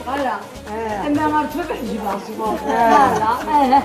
فوالا اما مرتبه بحجبها فوالا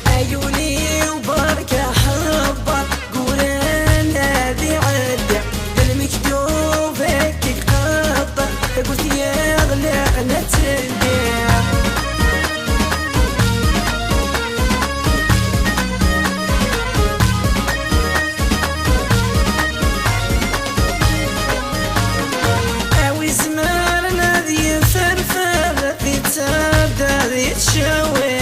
عيوني وبركة حبك قول انا ذي عدة بالمكتوب هيك قطة قلت يا غلا انا تلقى اوي زماننا ذي فرفر ذي تبدا ذي تشوي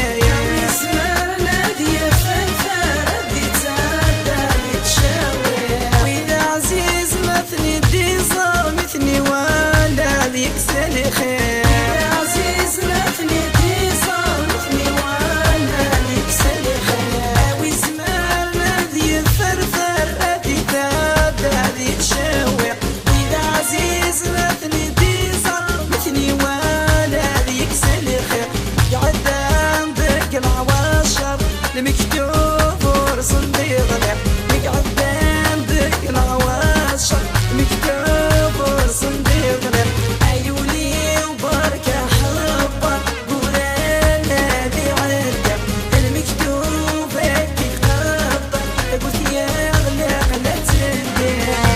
المكتوب ورسم بيغلق نقعد عندك العواشر مكتوب ورسم بيغلق عيوني وبركة حبك قول انا ذي عدة المكتوب هيك خطة قلت يا غلق لا تلقى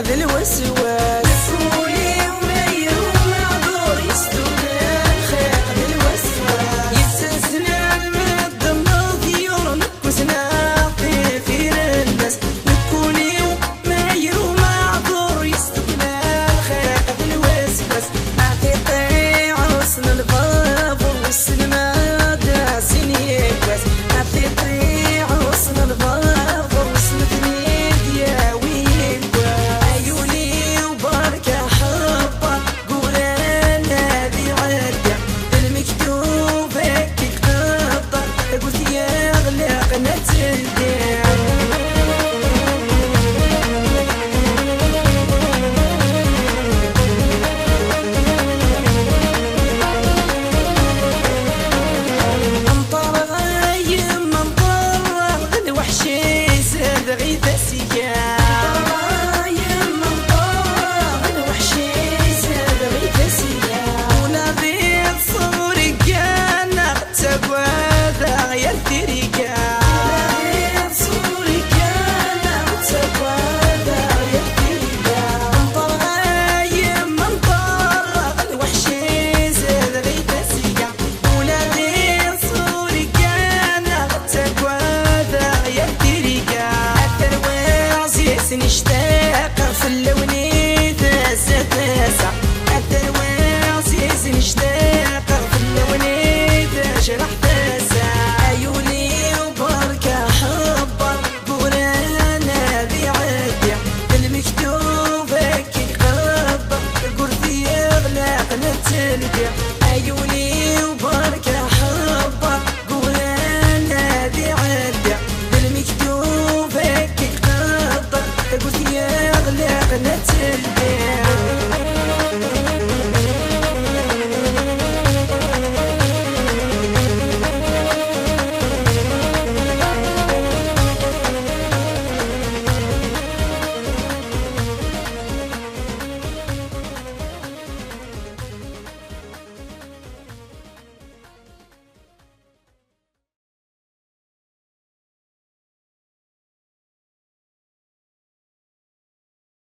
ذي الوسواس قولي ومير ومعذور يسدون الخيط ذي الوسواس يستسنى من الدم ضيور نكوسنا في الناس نقولي ومير ومعذور يسدون الخيط ذي الوسواس عطيتي عصن البابور والسلمى داسين يكواس عطيتي عصن البابور وسمتني دياوي يغلق نتلبي